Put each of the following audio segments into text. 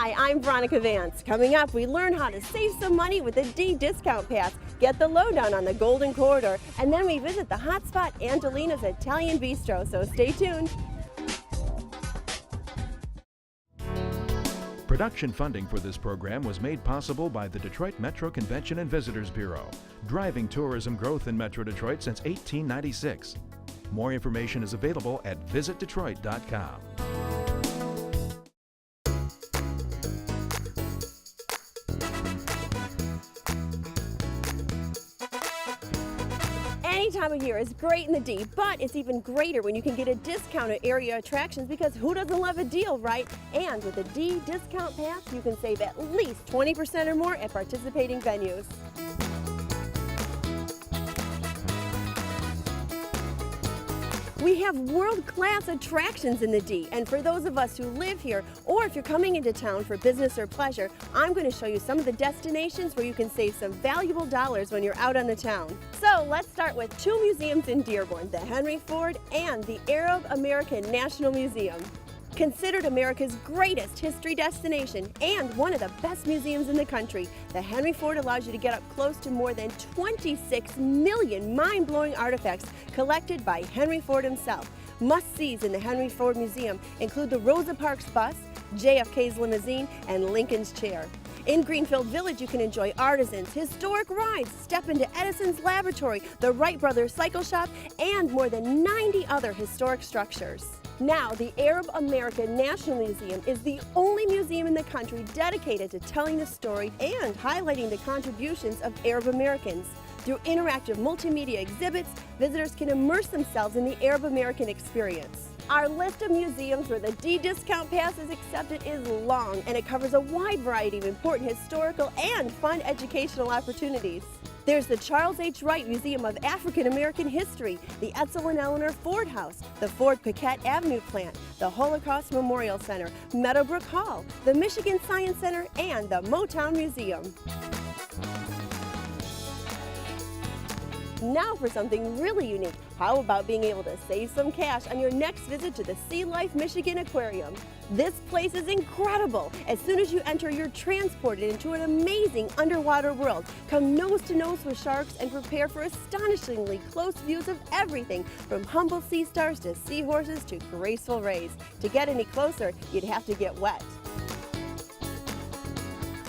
Hi, I'm Veronica Vance. Coming up, we learn how to save some money with the D Discount Pass, get the lowdown on the Golden Corridor, and then we visit the hotspot Angelina's Italian Bistro, so stay tuned. Production funding for this program was made possible by the Detroit Metro Convention and Visitors Bureau, driving tourism growth in Metro Detroit since 1896. More information is available at visitdetroit.com. Any time of year is great in the D, but it's even greater when you can get a discount at area attractions, because who doesn't love a deal, right? And with the D Discount Pass, you can save at least 20% or more at participating venues. We have world-class attractions in the D, and for those of us who live here, or if you're coming into town for business or pleasure, I'm going to show you some of the destinations where you can save some valuable dollars when you're out on the town. So let's start with two museums in Dearborn, the Henry Ford and the Arab American National Museum. Considered America's greatest history destination and one of the best museums in the country, the Henry Ford allows you to get up close to more than 26 million mind-blowing artifacts collected by Henry Ford himself. Must-sees in the Henry Ford Museum include the Rosa Parks bus, JFK's limousine, and Lincoln's chair. In Greenfield Village, you can enjoy artisans, historic rides, step into Edison's laboratory, the Wright Brothers cycle shop, and more than 90 other historic structures. Now, the Arab American National Museum is the only museum in the country dedicated to telling the story and highlighting the contributions of Arab Americans. Through interactive multimedia exhibits, visitors can immerse themselves in the Arab American experience. Our list of museums where the D Discount Pass is accepted is long, and it covers a wide variety of important historical and fun educational opportunities. There's the Charles H. Wright Museum of African American History, the Edsel and Eleanor Ford House, the Ford Paquette Avenue Plant, the Holocaust Memorial Center, Meadowbrook Hall, the Michigan Science Center, and the Motown Museum. Now for something really unique. How about being able to save some cash on your next visit to the Sea Life Michigan Aquarium? This place is incredible. As soon as you enter, you're transported into an amazing underwater world. Come nose to nose with sharks and prepare for astonishingly close views of everything from humble sea stars to seahorses to graceful rays. To get any closer, you'd have to get wet.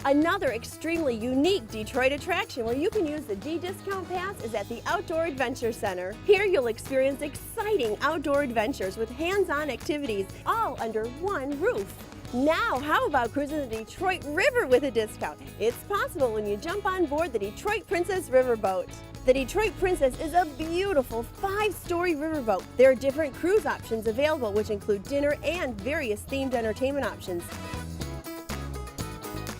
Another extremely unique Detroit attraction where you can use the D Discount Pass is at the Outdoor Adventure Center. Here you'll experience exciting outdoor adventures with hands-on activities, all under one roof. Now, how about cruising the Detroit River with a discount? It's possible when you jump on board the Detroit Princess Riverboat. The Detroit Princess is a beautiful 5-story riverboat. There are different cruise options available, which include dinner and various themed entertainment options.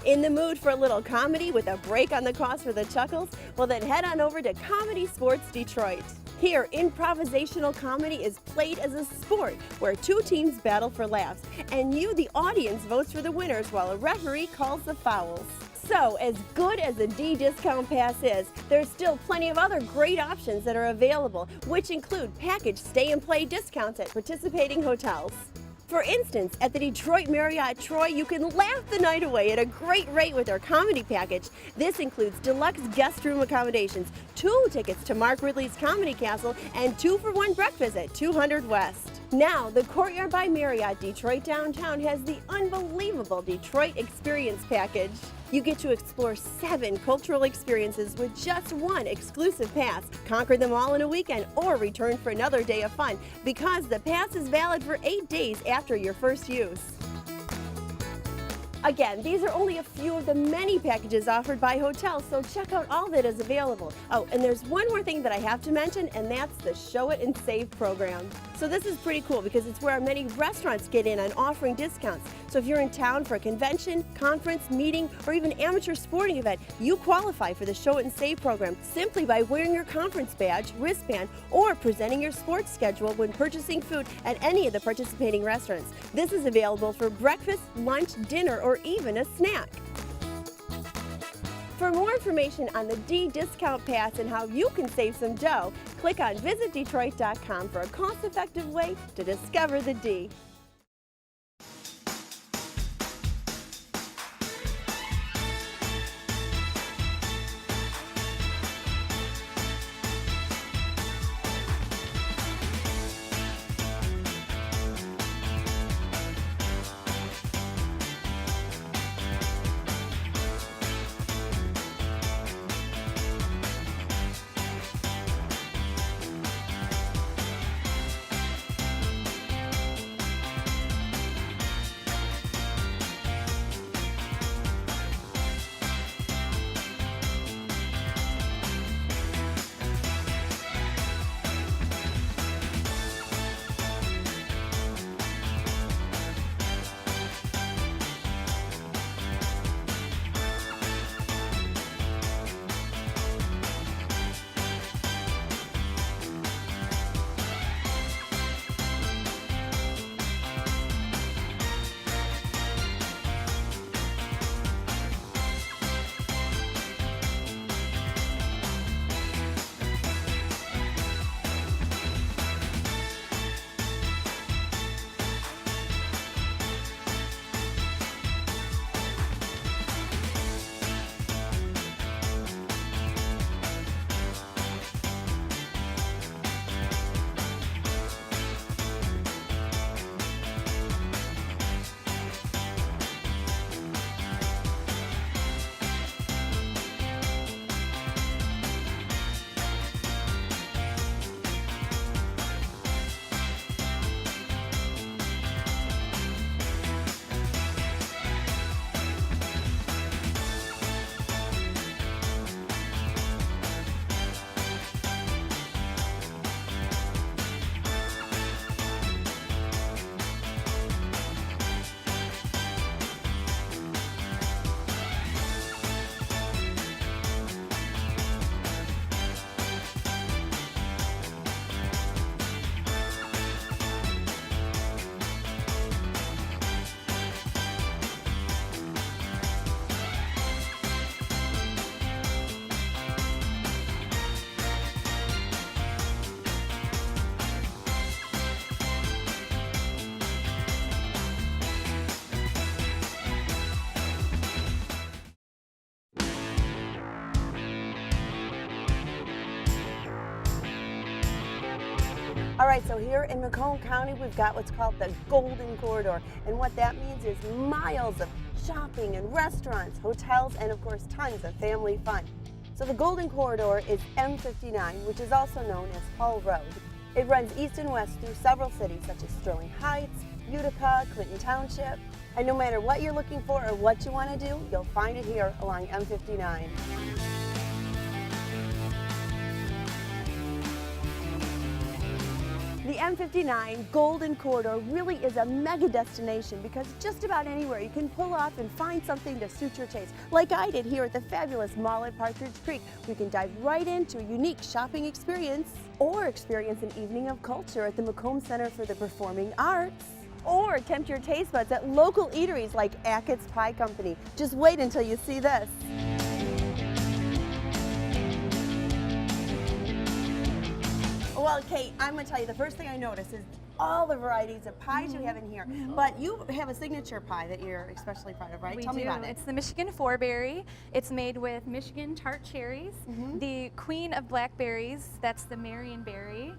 In the mood for a little comedy with a break on the cost for the chuckles? Well, then head on over to Comedy Sports Detroit. Here, improvisational comedy is played as a sport where two teams battle for laughs, and you, the audience, votes for the winners while a referee calls the fouls. So, as good as the D Discount Pass is, there's still plenty of other great options that are available, which include package stay and play discounts at participating hotels. For instance, at the Detroit Marriott Troy, you can laugh the night away at a great rate with our comedy package. This includes deluxe guest room accommodations, 2 tickets to Mark Ridley's Comedy Castle, and 2-for-1 breakfast at 200 West. Now, the Courtyard by Marriott Detroit Downtown has the unbelievable Detroit Experience Package. You get to explore 7 cultural experiences with just 1 exclusive pass. Conquer them all in a weekend or return for another day of fun, because the pass is valid for 8 days after your first use. Again, these are only a few of the many packages offered by hotels, so check out all that is available. Oh, and there's one more thing that I have to mention, and that's the Show It and Save program. So this is pretty cool because it's where many restaurants get in on offering discounts. So if you're in town for a convention, conference, meeting, or even amateur sporting event, you qualify for the Show It and Save program simply by wearing your conference badge, wristband, or presenting your sports schedule when purchasing food at any of the participating restaurants. This is available for breakfast, lunch, dinner, or even a snack. For more information on the D Discount Pass and how you can save some dough, click on visitdetroit.com for a cost-effective way to discover the D. All right, so here in Macomb County, we've got what's called the Golden Corridor. And what that means is miles of shopping and restaurants, hotels, and of course, tons of family fun. So the Golden Corridor is M59, which is also known as Hall Road. It runs east and west through several cities such as Sterling Heights, Utica, Clinton Township. And no matter what you're looking for or what you want to do, you'll find it here along M59. The M59 Golden Corridor really is a mega destination because just about anywhere you can pull off and find something to suit your taste. Like I did here at the fabulous mall at Partridge Creek. We can dive right into a unique shopping experience or experience an evening of culture at the Macomb Center for the Performing Arts. Or tempt your taste buds at local eateries like Ackett's Pie Company. Just wait until you see this. Well, Kate, I'm going to tell you, the first thing I noticed is all the varieties of pies you have in here. But you have a signature pie that you're especially proud of, right? Tell me about it. It's the Michigan Four-Berry. It's made with Michigan tart cherries, the queen of blackberries, that's the Marionberry,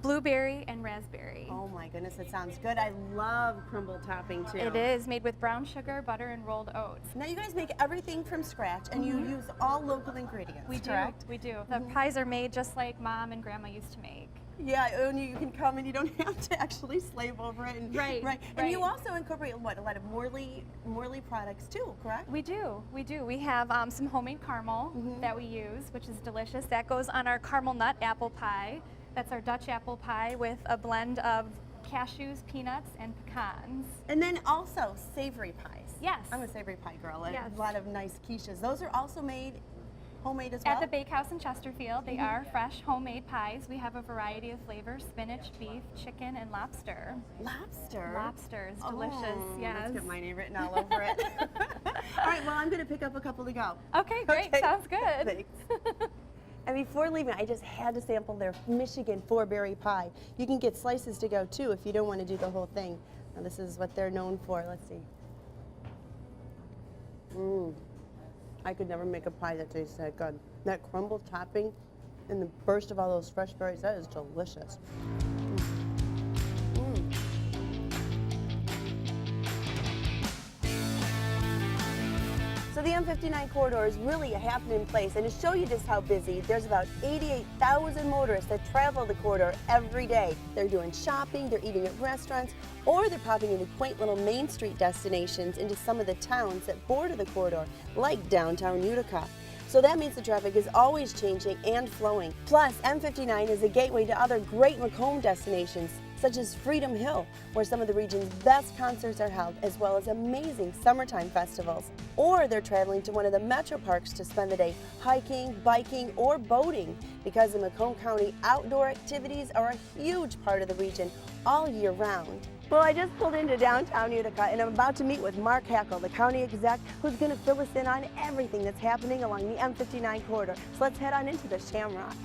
blueberry, and raspberry. Oh my goodness, it sounds good. I love crumble topping too. It is made with brown sugar, butter, and rolled oats. Now you guys make everything from scratch and you use all local ingredients, correct? We do. The pies are made just like Mom and Grandma used to make. Yeah, and you can come and you don't have to actually slave over it. And, Right. And you also incorporate what, a lot of Morley products too, correct? We do. We have some homemade caramel that we use, which is delicious. That goes on our caramel nut apple pie. That's our Dutch apple pie with a blend of cashews, peanuts, and pecans. And then also savory pies. Yes. I'm a savory pie girl. Yes. A lot of nice quiches. Those are also made homemade as well? At the Bakehouse in Chesterfield, they are fresh homemade pies. We have a variety of flavors: spinach, beef, chicken, and lobster. Lobster? Lobster is delicious, yes. Let's get my name written all over it. All right, well, I'm going to pick up a couple to go. Okay, great. Okay. Sounds good. Thanks. And before leaving, I just had to sample their Michigan Four-Berry pie. You can get slices to go too if you don't want to do the whole thing. Now, this is what they're known for. Let's see. I could never make a pie that tastes that good. That crumble topping and the burst of all those fresh berries, that is delicious. So the M59 corridor is really a happening place, and to show you just how busy, there's about 88,000 motorists that travel the corridor every day. They're doing shopping, they're eating at restaurants, or they're popping into quaint little Main Street destinations into some of the towns that border the corridor, like downtown Utica. So that means the traffic is always changing and flowing. Plus, M59 is a gateway to other great Macomb destinations, such as Freedom Hill, where some of the region's best concerts are held, as well as amazing summertime festivals. Or they're traveling to one of the metro parks to spend the day hiking, biking, or boating, because in Macomb County, outdoor activities are a huge part of the region all year round. Well, I just pulled into downtown Utica, and I'm about to meet with Mark Hackle, the county exec, who's going to fill us in on everything that's happening along the M59 corridor. So let's head on into the Shamrock.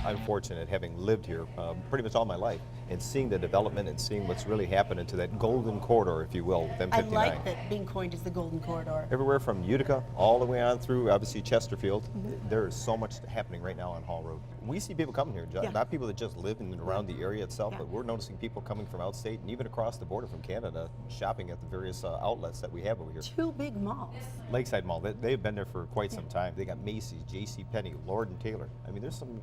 I'm fortunate, having lived here pretty much all my life, and seeing the development and seeing what's really happening to that golden corridor, if you will, with M59. I like that being coined as the Golden Corridor. Everywhere from Utica all the way on through, obviously, Chesterfield. There is so much happening right now on Hall Road. We see people coming here, not people that just live in and around the area itself, but we're noticing people coming from outstate and even across the border from Canada, shopping at the various outlets that we have over here. Two big malls. Lakeside Mall, they've been there for quite some time. They got Macy's, JCPenney, Lord & Taylor. I mean, there's some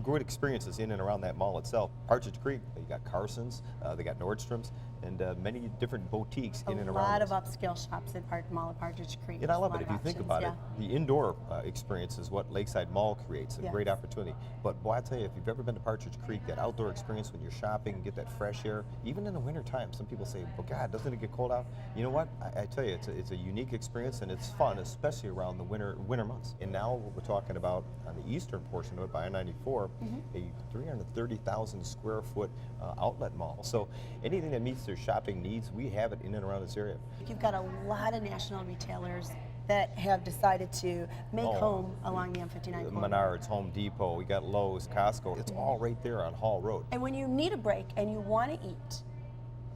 good experiences in and around that mall itself. Partridge Creek, they got Carson's, they got Nordstrom's, and many different boutiques in and around. A lot of upscale shops at Mall of Partridge Creek. And I love it if you think about it. The indoor experience is what Lakeside Mall creates, a great opportunity. But boy, I tell you, if you've ever been to Partridge Creek, that outdoor experience when you're shopping, get that fresh air, even in the winter time, some people say, well, God, doesn't it get cold out? You know what? I tell you, it's a unique experience, and it's fun, especially around the winter months. And now what we're talking about on the eastern portion of it, by I-94, a 330,000 square foot outlet mall. So anything that meets their shopping needs, we have it in and around this area. You've got a lot of national retailers that have decided to make home along the M59 corridor. Menards, Home Depot, we got Lowe's, Costco. It's all right there on Hall Road. And when you need a break and you want to eat,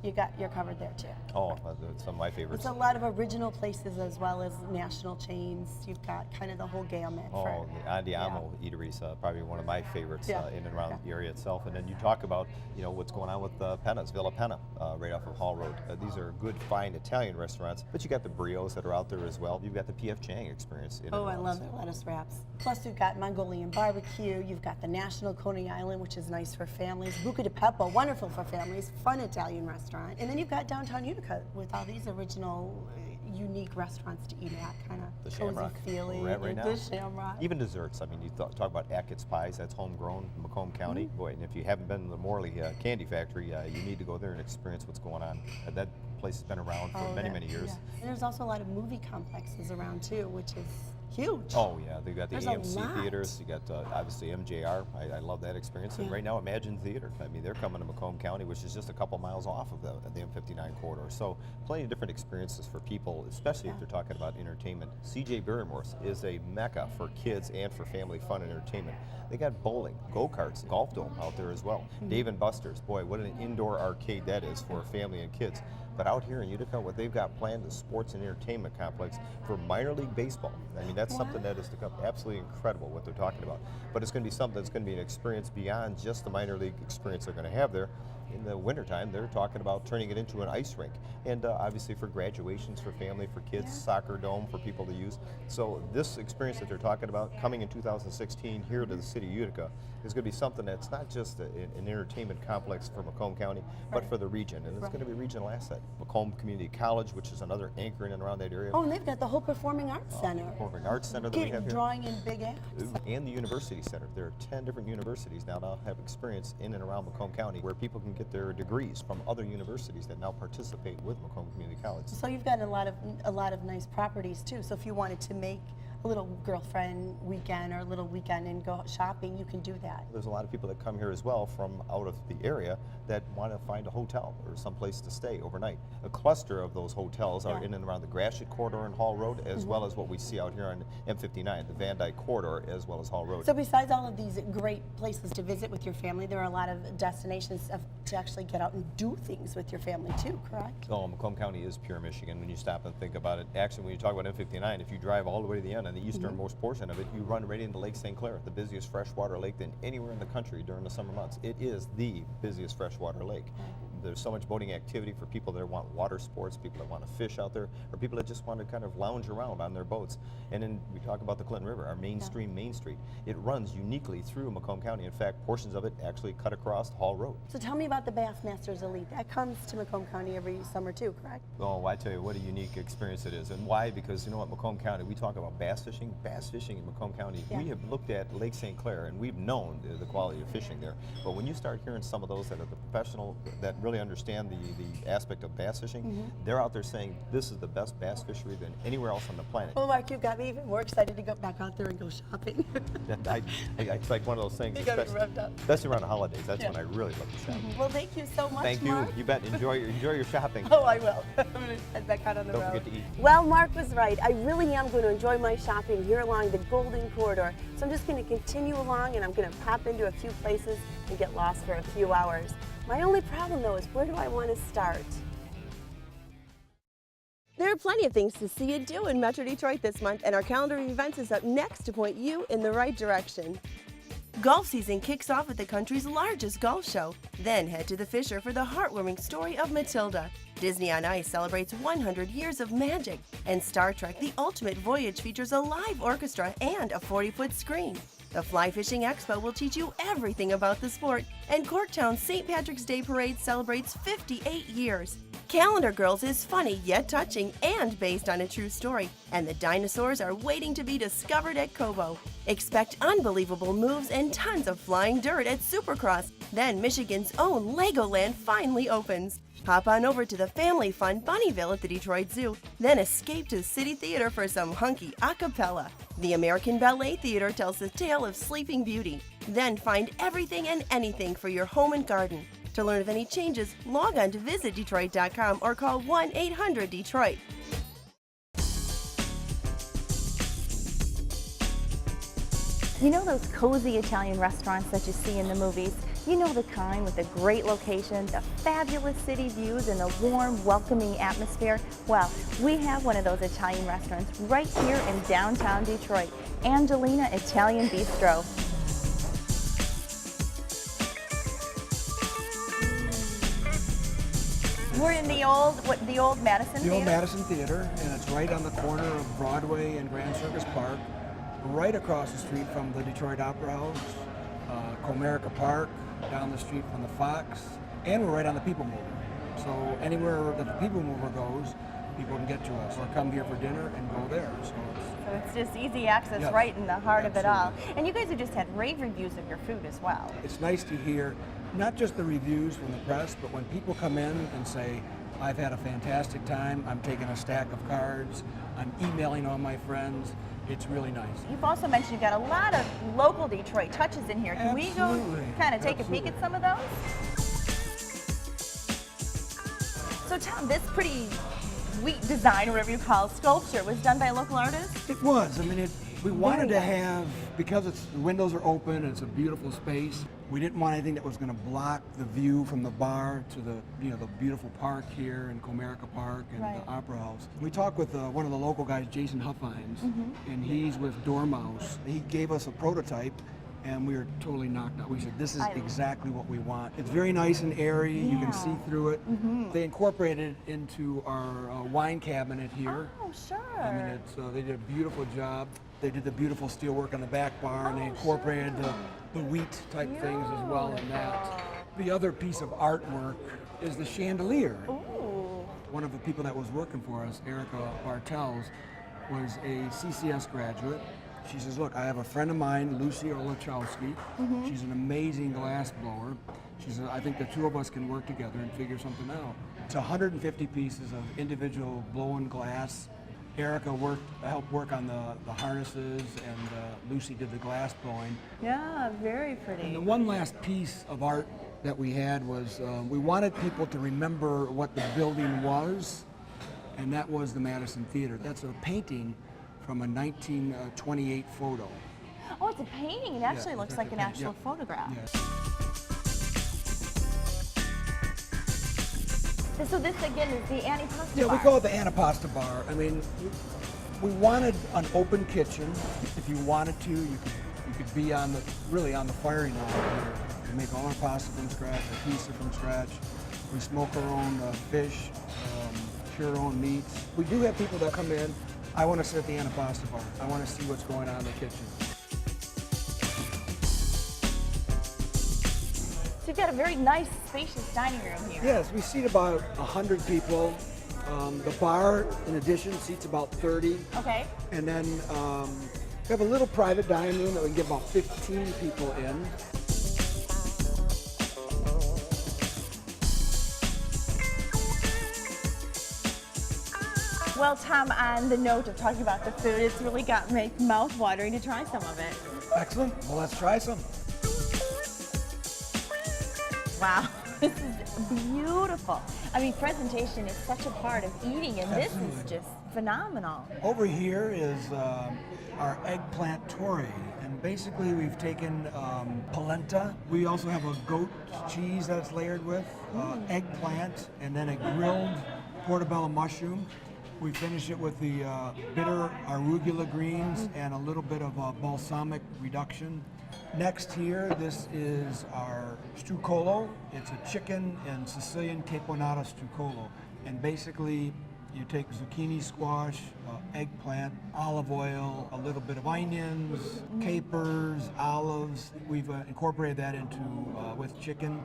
you're covered there too. Oh, that's some of my favorites. It's a lot of original places as well as national chains. You've got kind of the whole gamut. Oh, the Andiamo eateries, probably one of my favorites in and around the area itself. And then you talk about, you know, what's going on with Penna's, Villa Penna, right off of Hall Road. These are good, fine Italian restaurants, but you got the Brios that are out there as well. You've got the P.F. Chang experience. Oh, I love their lettuce wraps. Plus, you've got Mongolian barbecue. You've got the National Coney Island, which is nice for families. Buca di Beppo, wonderful for families, fun Italian restaurant. And then you've got downtown Utica with all these original, unique restaurants to eat at, kind of The cozy Shamrock. feeling. We're at right now. The Shamrock. Even desserts. I mean, you talk about Ackett's Pies. That's homegrown, Macomb County. Boy, and if you haven't been to the Morley Candy Factory, you need to go there and experience what's going on. That place has been around for many years. Yeah. And there's also a lot of movie complexes around too, which is huge. Oh yeah, they got the There's a AMC lot. theaters. You got obviously MJR. I love that experience. And right now, Imagine Theater. I mean, they're coming to Macomb County, which is just a couple miles off of the M59 corridor. So plenty of different experiences for people, especially if they're talking about entertainment. CJ Barrymore's is a mecca for kids and for family fun and entertainment. They got bowling, go-karts, golf dome out there as well. Dave & Buster's, boy, what an indoor arcade that is for family and kids. But out here in Utica, what they've got planned is sports and entertainment complex for minor league baseball. I mean, that's something that is to come. Absolutely incredible what they're talking about. But it's going to be something that's going to be an experience beyond just the minor league experience they're going to have there. In the wintertime, they're talking about turning it into an ice rink. And obviously for graduations, for family, for kids, soccer dome for people to use. So this experience that they're talking about coming in 2016 here to the city of Utica is going to be something that's not just an entertainment complex for Macomb County, but for the region. And it's going to be a regional asset. Macomb Community College, which is another anchor in and around that area. Oh, and they've got the whole Performing Arts Center. Performing Arts Center that we have here. Drawing in big acts. And the University Center. There are 10 different universities now have experience in and around Macomb County where people can get their degrees from other universities that now participate with Macomb Community College. So you've got a lot of nice properties too. So if you wanted to make a little girlfriend weekend or a little weekend and go shopping, you can do that. There's a lot of people that come here as well from out of the area that want to find a hotel or someplace to stay overnight. A cluster of those hotels are in and around the Gratiot corridor and Hall Road, as well as what we see out here on M59, the Van Dyke corridor, as well as Hall Road. So besides all of these great places to visit with your family, there are a lot of destinations to actually get out and do things with your family too, correct? Oh, Macomb County is pure Michigan when you stop and think about it. Actually, when you talk about M59, if you drive all the way to the end on the easternmost portion of it, you run right into Lake St. Clair, the busiest freshwater lake than anywhere in the country during the summer months. It is the busiest freshwater lake. There's so much boating activity for people that want water sports, people that want to fish out there, or people that just want to kind of lounge around on their boats. And then we talk about the Clinton River, our mainstream Main Street. It runs uniquely through Macomb County. In fact, portions of it actually cut across Hall Road. So tell me about the Bassmasters Elite. That comes to Macomb County every summer too, correct? Oh, I tell you what a unique experience it is. And why? Because you know what, Macomb County, we talk about bass fishing in Macomb County. We have looked at Lake St. Clair and we've known the quality of fishing there. But when you start hearing some of those that are the professional, that really understand the aspect of bass fishing, they're out there saying this is the best bass fishery than anywhere else on the planet. Well, Mark, you got me even more excited to go back out there and go shopping. It's like one of those things, You got me revved up. especially around the holidays. That's when I really love to shop. Well, thank you so much, Thank you. Mark. You bet. Enjoy your shopping. Oh, I will. I'm going to head back out on the road. Don't forget to eat. Well, Mark was right. I really am going to enjoy my shopping here along the Golden Corridor. So I'm just going to continue along and I'm going to pop into a few places and get lost for a few hours. My only problem, though, is where do I want to start? There are plenty of things to see and do in Metro Detroit this month, and our calendar of events is up next to point you in the right direction. Golf season kicks off at the country's largest golf show. Then head to the Fisher for the heartwarming story of Matilda. Disney on Ice celebrates 100 years of magic. And Star Trek The Ultimate Voyage features a live orchestra and a 40-foot screen. The Fly Fishing Expo will teach you everything about the sport, and Corktown's St. Patrick's Day Parade celebrates 58 years. Calendar Girls is funny yet touching and based on a true story, and the dinosaurs are waiting to be discovered at Cobo. Expect unbelievable moves and tons of flying dirt at Supercross. Then Michigan's own Legoland finally opens. Hop on over to the family fun Bunnyville at the Detroit Zoo, then escape to the City Theater for some hunky a cappella. The American Ballet Theater tells the tale of Sleeping Beauty. Then find everything and anything for your home and garden. To learn of any changes, log on to visitdetroit.com or call 1-800-DETROIT. You know those cozy Italian restaurants that you see in the movies? You know the kind, with a great location, the fabulous city views, and a warm, welcoming atmosphere. Well, we have one of those Italian restaurants right here in downtown Detroit, Angelina Italian Bistro. We're in the old Madison Theater? The old Madison Theater, and it's right on the corner of Broadway and Grand Circus Park, right across the street from the Detroit Opera House, Comerica Park, down the street from the Fox, and we're right on the People Mover. So anywhere that the People Mover goes, people can get to us, or come here for dinner and go there. So it's just easy access, yes, right in the heart of it all. absolutely. And you guys have just had rave reviews of your food as well. it's nice to hear not just the reviews from the press, but when people come in and say, I've had a fantastic time, I'm taking a stack of cards, I'm emailing all my friends, it's really nice. You've also mentioned you've got a lot of local Detroit touches in here. Can we go Absolutely. kind of take a peek Absolutely. at some of those? So Tom, this pretty sweet design, or whatever you call sculpture, was done by a local artist? It was. I mean, we wanted to nice. have, because the windows are open and it's a beautiful space, we didn't want anything that was going to block the view from the bar to the the beautiful park here in Comerica Park and Right. the Opera House. We talked with one of the local guys, Jason Huffines, and he's with Dormouse. He gave us a prototype, and we were totally knocked out. We said, this is exactly what we want. It's very nice and airy. You can see through it. They incorporated it into our wine cabinet here. Oh, sure. I mean, they did a beautiful job. They did the beautiful steel work on the back bar, and they incorporated the wheat type things as well in that. The other piece of artwork is the chandelier. Ooh. One of the people that was working for us, Erica Bartels, was a CCS graduate. She says, look, I have a friend of mine, Lucy Olachowski. She's an amazing glass blower. She says, I think the two of us can work together and figure something out. It's 150 pieces of individual blown glass. Erica helped work on the harnesses, and Lucy did the glass blowing. Yeah, very And pretty. the one last piece of art that we had was we wanted people to remember what the building was, and that was the Madison Theater. That's a painting from a 1928 photo. Oh, it's a painting. It actually Yeah, looks it's like an a paint- actual yeah. photograph. Yes. So this again is the antipasta Yeah, bar. we call it the Anapasta Bar. I mean, we wanted an open kitchen. If you wanted to, you could be really on the firing line here. We make all our pasta from scratch, our pizza from scratch. We smoke our own fish, cure our own meats. We do have people that come in. I want to sit at the Anapasta Bar. I want to see what's going on in the kitchen. So you've got a very nice, spacious dining room here. Yes, we seat about 100 people. The bar, in addition, seats about 30. Okay. And then we have a little private dining room that we can get about 15 people in. Well, Tom, on the note of talking about the food, it's really got my mouth watering to try some of it. Excellent. Well, let's try some. Wow, this is beautiful. I mean, presentation is such a part of eating, and this is just phenomenal. Over here is our eggplant torre. And basically, we've taken polenta. We also have a goat cheese that's layered with, eggplant, and then a grilled portobello mushroom. We finish it with the bitter arugula greens and a little bit of balsamic reduction. Next here, this is our struccolo. It's a chicken and Sicilian caponata struccolo. And basically, you take zucchini squash, eggplant, olive oil, a little bit of onions, capers, olives. We've incorporated that into, with chicken,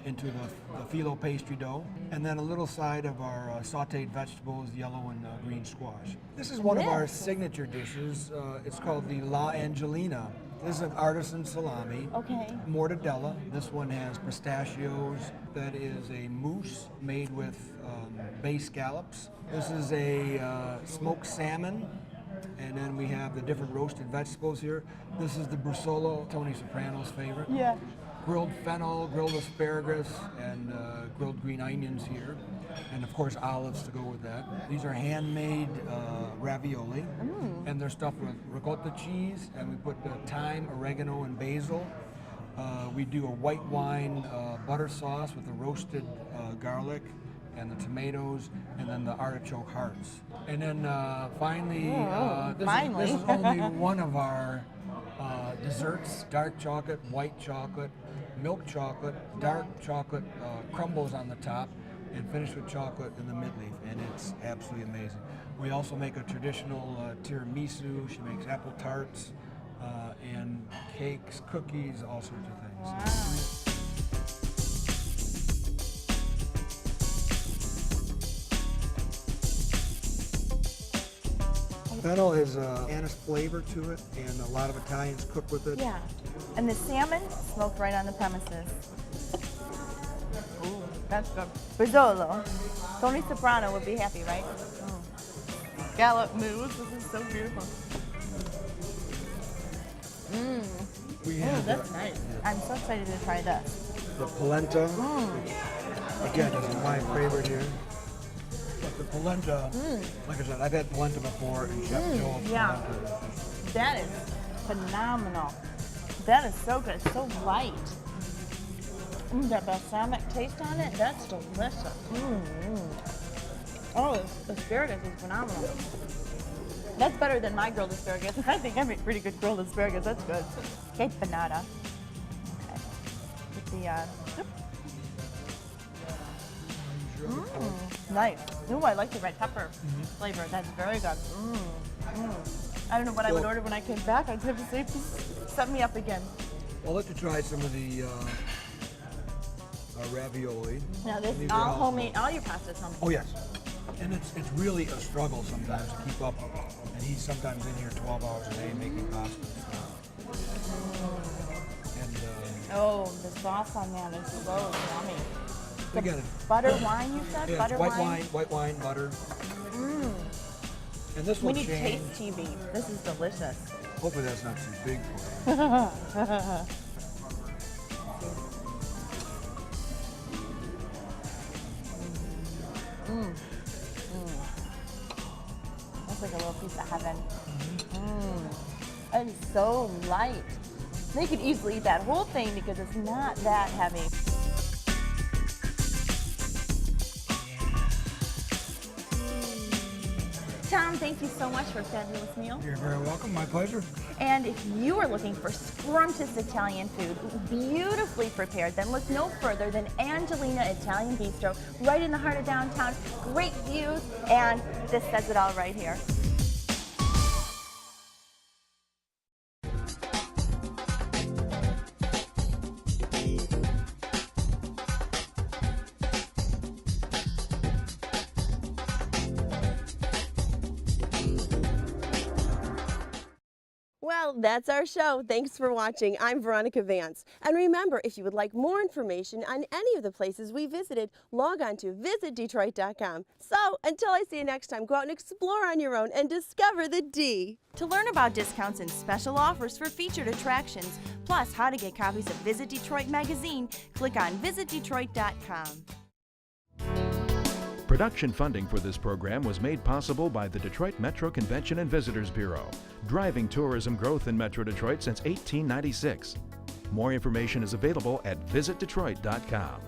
into the phyllo pastry dough. And then a little side of our sauteed vegetables, yellow and green squash. This is one of our signature dishes. It's called the La Angelina. This is an artisan salami. Okay. Mortadella. This one has pistachios. That is a mousse made with bay scallops. This is a smoked salmon. And then we have the different roasted vegetables here. This is the bruschetta, Tony Soprano's favorite. Yeah. Grilled fennel, grilled asparagus, and grilled green onions here. And of course, olives to go with that. These are handmade ravioli, and they're stuffed with ricotta cheese, and we put thyme, oregano, and basil. We do a white wine butter sauce with the roasted garlic and the tomatoes, and then the artichoke hearts. And then finally, this is only one of our desserts: dark chocolate, white chocolate, milk chocolate, dark chocolate crumbles on the top, and finished with chocolate in the midleaf, and it's absolutely amazing. We also make a traditional tiramisu. She makes apple tarts and cakes, cookies, all sorts of things. Wow. Fennel has anise flavor to it, and a lot of Italians cook with it. Yeah. And the salmon smoked right on the premises. Ooh, that's good. Rizzolo. Tony Soprano would be happy, right? Mm. Scallop mousse. This is so beautiful. We have That's nice. I'm so excited to try this. the polenta. Again, this is my favorite here. But the polenta, like I said, I've had polenta before, and Chef Joel's Yeah. polenta. That is phenomenal. That is so good. It's so light. That balsamic taste on it, that's delicious. Oh, this asparagus is phenomenal. That's better than my grilled asparagus. I think I make pretty good grilled asparagus. That's good. Okay, panada. Okay. With the, nice. Ooh, I like the red pepper flavor. That's very good. I don't know what I would order when I came back. I'd have to say, please set me up again. I'll let you try some of the ravioli. Now this These all are all homemade. All your pasta's homemade. Oh yes, and it's really a struggle sometimes to keep up. And he's sometimes in here 12 hours a day making pasta. And Oh, the sauce on that is so yummy. again, Butter wine, you said? yeah, Butter it's white wine, butter. And this We will need change. taste TV. This is delicious. Hopefully that's not too big for you. That's like a little piece of heaven. And it's so light. They could easily eat that whole thing because it's not that heavy. Tom, thank you so much for a fabulous meal. You're very welcome. My pleasure. And if you are looking for scrumptious Italian food, beautifully prepared, then look no further than Angelina Italian Bistro, right in the heart of downtown. Great views, and this says it all right here. Well, that's our show. Thanks for watching. I'm Veronica Vance. And remember, if you would like more information on any of the places we visited, log on to visitdetroit.com. So, until I see you next time, go out and explore on your own and discover the D. To learn about discounts and special offers for featured attractions, plus how to get copies of Visit Detroit magazine, click on visitdetroit.com. Production funding for this program was made possible by the Detroit Metro Convention and Visitors Bureau, driving tourism growth in Metro Detroit since 1896. More information is available at visitdetroit.com.